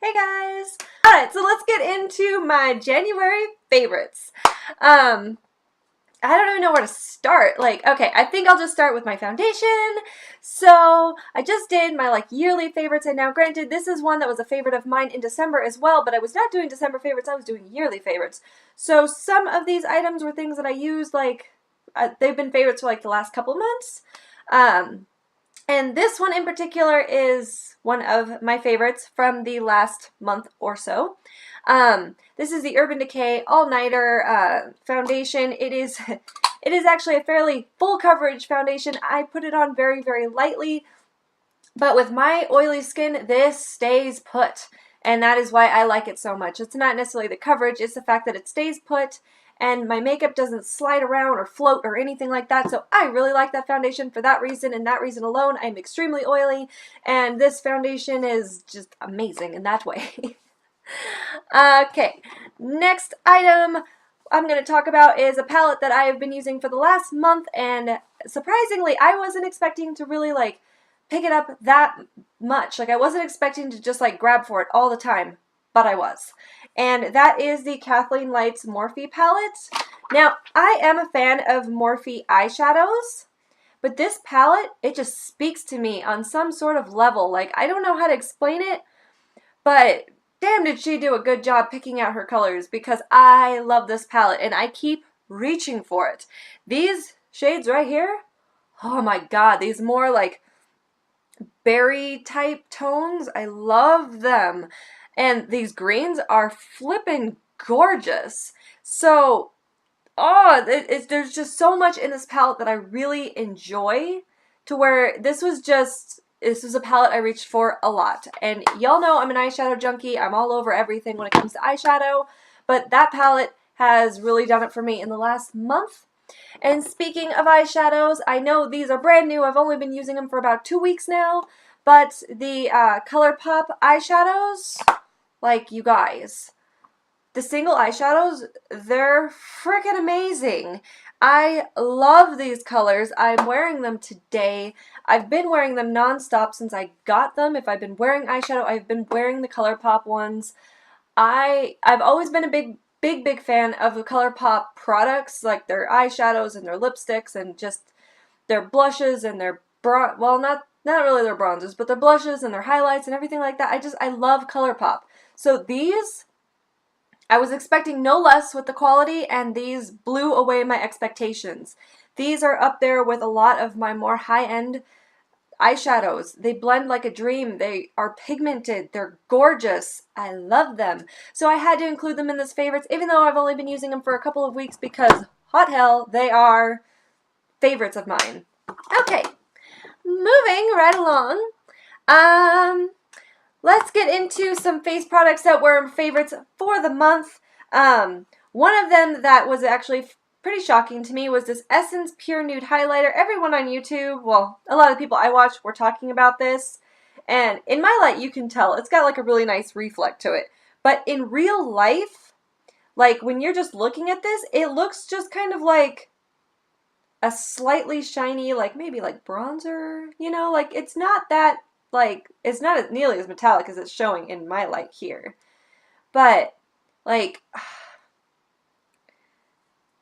Hey guys! Alright, so let's get into my January favorites. I don't even know where to start. Okay, I think I'll just start with my foundation. So, I just did my yearly favorites, and now granted, this is one that was a favorite of mine in December as well, but I was not doing December favorites, I was doing yearly favorites. So, some of these items were things that I used, they've been favorites for the last couple months. And this one in particular is one of my favorites from the last month or so. This is the Urban Decay All-Nighter foundation. It is actually a fairly full coverage foundation. I put it on very, very lightly, but with my oily skin, this stays put. And that is why I like it so much. It's not necessarily the coverage, it's the fact that it stays put, and my makeup doesn't slide around or float or anything like that. So I really like that foundation for that reason, and that reason alone. I'm extremely oily, and this foundation is just amazing in that way. Okay, next item I'm going to talk about is a palette that I have been using for the last month, and surprisingly, I wasn't expecting to really pick it up that much. I wasn't expecting to just grab for it all the time, but I was. And that is the Kathleen Lights Morphe palette. Now, I am a fan of Morphe eyeshadows, but this palette, it just speaks to me on some sort of level. I don't know how to explain it, but damn did she do a good job picking out her colors, because I love this palette and I keep reaching for it. These shades right here, oh my god, these more berry type tones, I love them. And these greens are flippin' gorgeous. So, there's just so much in this palette that I really enjoy, to where this was a palette I reached for a lot. And y'all know I'm an eyeshadow junkie. I'm all over everything when it comes to eyeshadow. But that palette has really done it for me in the last month. And speaking of eyeshadows, I know these are brand new. I've only been using them for about 2 weeks now. But the ColourPop eyeshadows, you guys, the single eyeshadows, they're freaking amazing. I love these colors. I'm wearing them today. I've been wearing them non-stop since I got them. If I've been wearing eyeshadow, I've been wearing the ColourPop ones. I've always been a big fan of the ColourPop products, their eyeshadows and their lipsticks and just their blushes and their well, not really their bronzers, but their blushes and their highlights and everything like that. I love ColourPop. So these, I was expecting no less with the quality, and these blew away my expectations. These are up there with a lot of my more high-end eyeshadows. They blend like a dream. They are pigmented. They're gorgeous. I love them. So I had to include them in this favorites, even though I've only been using them for a couple of weeks, because hot hell, they are favorites of mine. Okay, moving right along. Let's get into some face products that were favorites for the month. One of them that was actually pretty shocking to me was this Essence Pure Nude Highlighter. Everyone on YouTube, well, a lot of people I watch were talking about this. And in my light, you can tell. It's got a really nice reflect to it. But in real life, when you're just looking at this, it looks just kind of like a slightly shiny, maybe bronzer, you know? It's not that, it's not nearly as metallic as it's showing in my light here. But,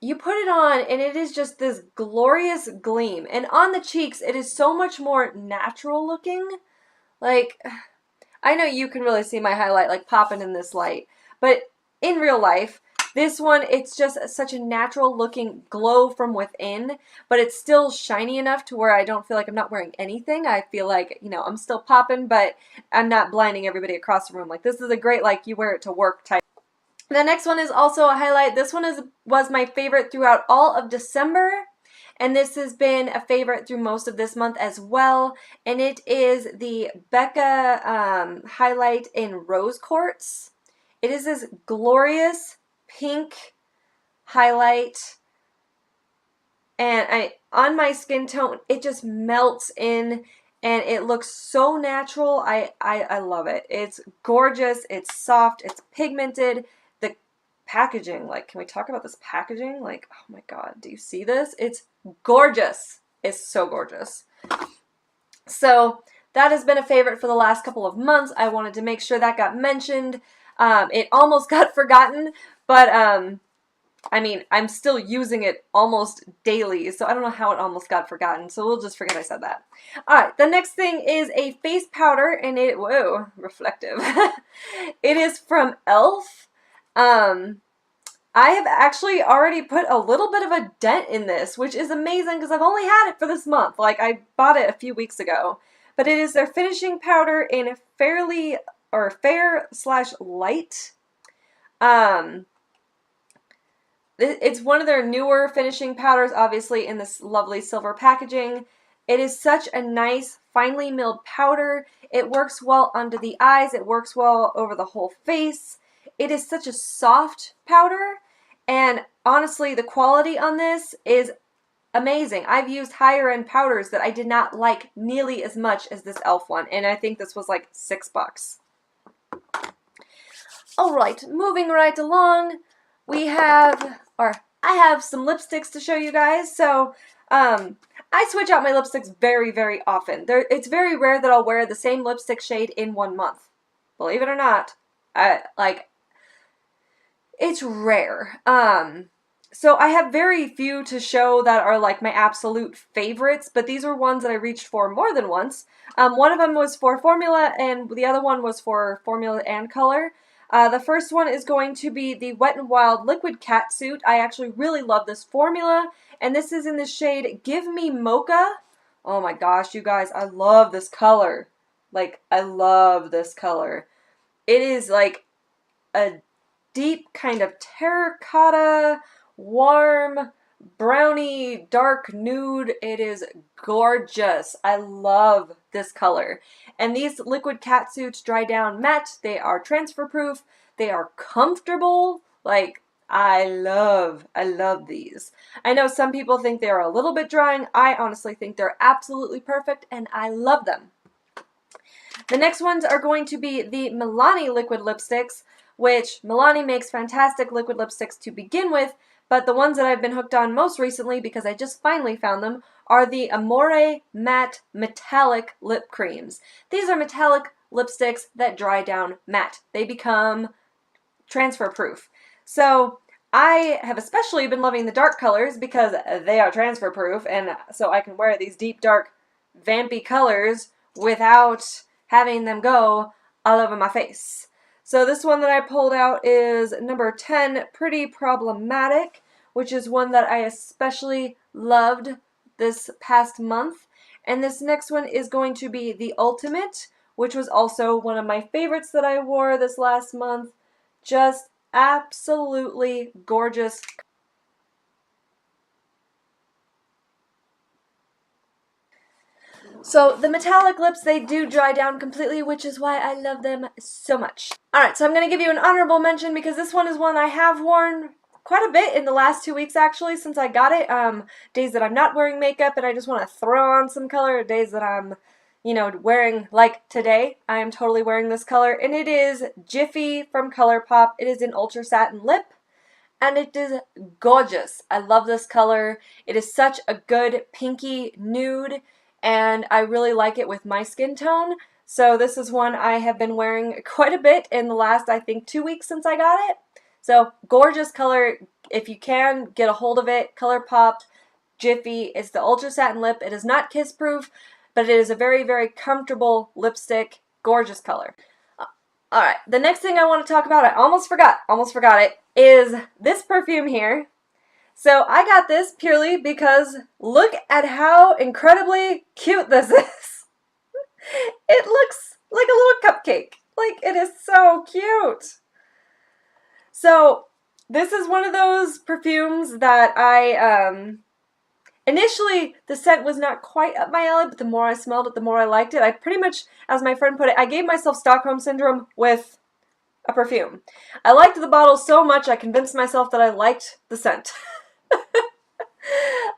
you put it on and it is just this glorious gleam. And on the cheeks, it is so much more natural looking. I know you can really see my highlight popping in this light. But in real life, this one, it's just such a natural looking glow from within, but it's still shiny enough to where I don't feel like I'm not wearing anything. I feel like, I'm still popping, but I'm not blinding everybody across the room. This is a great, you wear it to work type. The next one is also a highlight. This one was my favorite throughout all of December, and this has been a favorite through most of this month as well, and it is the Becca highlight in Rose Quartz. It is this glorious pink highlight, and on my skin tone, it just melts in, and it looks so natural. I love it. It's gorgeous. It's soft. It's pigmented. The packaging, can we talk about this packaging? Oh my god, do you see this? It's gorgeous. It's so gorgeous. So that has been a favorite for the last couple of months. I wanted to make sure that got mentioned. It almost got forgotten, but I mean, I'm still using it almost daily, so I don't know how it almost got forgotten, so we'll just forget I said that. Alright, the next thing is a face powder, and it, whoa, reflective. It is from e.l.f. I have actually already put a little bit of a dent in this, which is amazing because I've only had it for this month. Like, I bought it a few weeks ago. But it is their finishing powder in fair/light. It's one of their newer finishing powders, obviously in this lovely silver packaging. It is such a nice, finely milled powder. It works well under the eyes. It works well over the whole face. It is such a soft powder. And honestly, the quality on this is amazing. I've used higher end powders that I did not like nearly as much as this e.l.f. one, and I think this was like $6. Alright, moving right along, we have, I have some lipsticks to show you guys. So, I switch out my lipsticks very, very often. It's very rare that I'll wear the same lipstick shade in 1 month. Believe it or not. It's rare. So I have very few to show that are like my absolute favorites, but these were ones that I reached for more than once. One of them was for formula, and the other one was for formula and color. The first one is going to be the Wet n Wild Liquid Catsuit. I actually really love this formula, and this is in the shade Give Me Mocha. Oh my gosh, you guys, I love this color. Like, I love this color. It is like a deep kind of terracotta, warm, browny, dark nude. It is gorgeous. I love this color. And these liquid catsuits dry down matte. They are transfer proof. They are comfortable. Like, I love these. I know some people think they are a little bit drying. I honestly think they're absolutely perfect, and I love them. The next ones are going to be the Milani liquid lipsticks, which Milani makes fantastic liquid lipsticks to begin with, but the ones that I've been hooked on most recently, because I just finally found them, are the Amore Matte Metallic Lip Creams. These are metallic lipsticks that dry down matte. They become transfer proof. So I have especially been loving the dark colors because they are transfer proof, and so I can wear these deep, dark, vampy colors without having them go all over my face. So this one that I pulled out is number 10, Pretty Problematic, which is one that I especially loved this past month. And this next one is going to be the Ultimate, which was also one of my favorites that I wore this last month. Just absolutely gorgeous. So the metallic lips, they do dry down completely, which is why I love them so much. Alright, so I'm going to give you an honorable mention because this one is one I have worn quite a bit in the last 2 weeks actually since I got it. Days that I'm not wearing makeup and I just want to throw on some color. Days that I'm, you know, wearing, like today, I am totally wearing this color. And it is Jiffy from ColourPop. It is an Ultra Satin Lip. And it is gorgeous. I love this color. It is such a good pinky nude. And I really like it with my skin tone. So this is one I have been wearing quite a bit in the last, I think, 2 weeks since I got it. So gorgeous color. If you can, get a hold of it. ColourPop Jiffy. It's the Ultra Satin Lip. It is not kiss proof, but it is a very, very comfortable lipstick. Gorgeous color. Alright, the next thing I want to talk about, I almost forgot it, is this perfume here. So I got this purely because look at how incredibly cute this is. It looks like a little cupcake. Like, it is so cute. So this is one of those perfumes that I, initially the scent was not quite up my alley, but the more I smelled it, the more I liked it. I pretty much, as my friend put it, I gave myself Stockholm Syndrome with a perfume. I liked the bottle so much, I convinced myself that I liked the scent.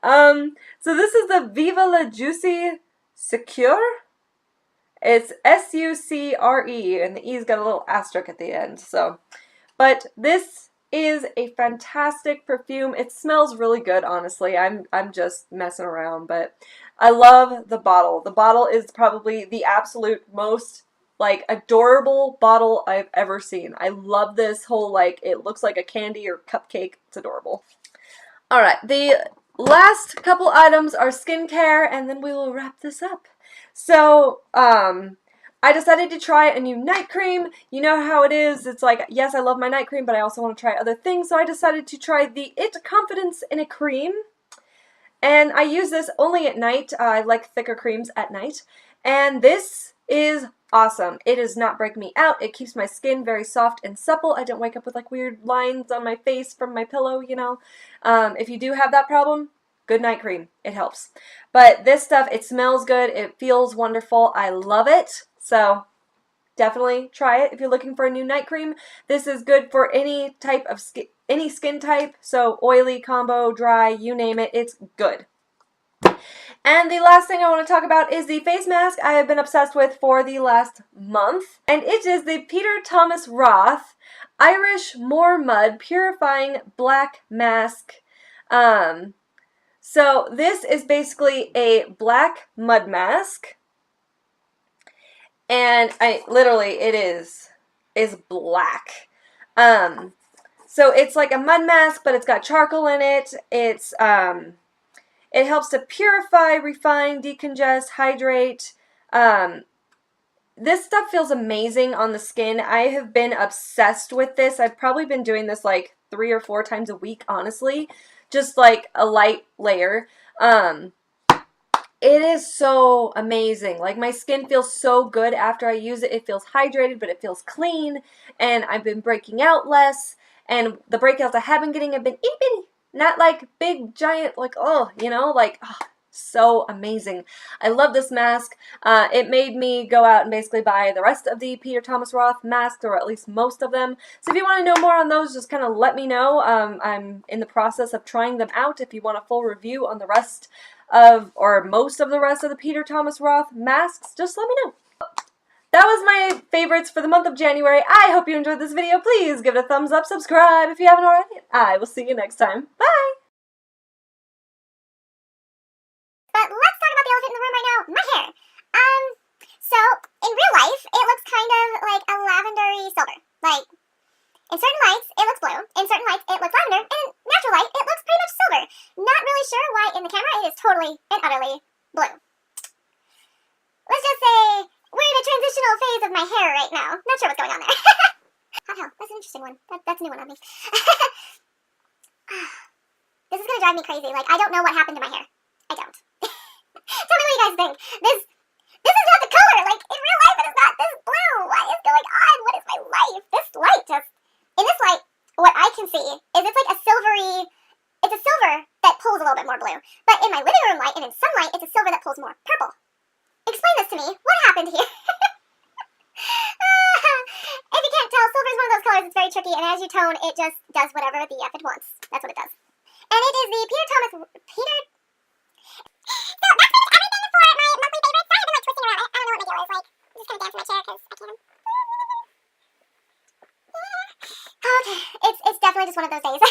So this is the Viva La Juicy Secure. It's S-U-C-R-E, and the E's got a little asterisk at the end. So, but this is a fantastic perfume. It smells really good, honestly. I'm just messing around, but I love the bottle. The bottle is probably the absolute most, like, adorable bottle I've ever seen. I love this whole, like, it looks like a candy or cupcake. It's adorable. Alright, the last couple items are skincare, and then we will wrap this up. So, I decided to try a new night cream. You know how it is. It's like, yes, I love my night cream, but I also want to try other things. So I decided to try the It Confidence in a Cream. And I use this only at night. I like thicker creams at night. And this is awesome. It does not break me out. It keeps my skin very soft and supple. I don't wake up with like weird lines on my face from my pillow, you know. If you do have that problem, good night cream. It helps. But this stuff, it smells good. It feels wonderful. I love it. So definitely try it if you're looking for a new night cream. This is good for any type of skin type, so oily, combo, dry, you name it, it's good. And the last thing I want to talk about is the face mask I have been obsessed with for the last month, and it is the Peter Thomas Roth Irish Moor Mud Purifying Black Mask. So this is basically a black mud mask. And it is black. So it's like a mud mask, but it's got charcoal in it. It helps to purify, refine, decongest, hydrate. This stuff feels amazing on the skin. I have been obsessed with this. I've probably been doing this like 3 or 4 times a week, honestly. Just like a light layer. It is so amazing. Like, my skin feels so good after I use it. It feels hydrated, but it feels clean, and I've been breaking out less, and the breakouts I have been getting have been itty bitty, not like big, giant, like, oh, you know, like, oh, so amazing. I love this mask. It made me go out and basically buy the rest of the Peter Thomas Roth masks, or at least most of them. So if you want to know more on those, just kind of let me know. I'm in the process of trying them out. If you want a full review on the rest of, or most of the rest of the Peter Thomas Roth masks, just let me know. That was my favorites for the month of January. I hope you enjoyed this video. Please give it a thumbs up, subscribe if you haven't already. I will see you next time. Bye! But let's talk about the elephant in the room right now, my hair. So, in real life, it looks kind of like a lavendery silver. Like, in certain lights, it looks blue. In certain lights, it looks lavender. And in natural light, it looks pretty much silver. Not really sure why in the camera it is totally and utterly blue. Let's just say we're in a transitional phase of my hair right now. Not sure what's going on there. Hot hell, that's an interesting one. That's a new one on me. This is going to drive me crazy. Like, I don't know what happened to my hair. I don't. Tell me what you guys think. This is not the color. Like, in real life, it is not this blue. What is going on? What is my life? This light just... In this light, what I can see is it's like a silvery... It's a silver that pulls a little bit more blue. But in my living room light and in sunlight, it's a silver that pulls more purple. Explain this to me. What happened here? If you can't tell, silver is one of those colors. It's very tricky. And as you tone, it just does whatever the F it wants. That's what it does. And it is the Peter Thomas... So that's pretty much everything for my monthly favorites. Sorry, I've been like twisting around it. I don't know what my deal is. Like, I'm just gonna dance in my chair because I can. Okay, it's definitely just one of those days.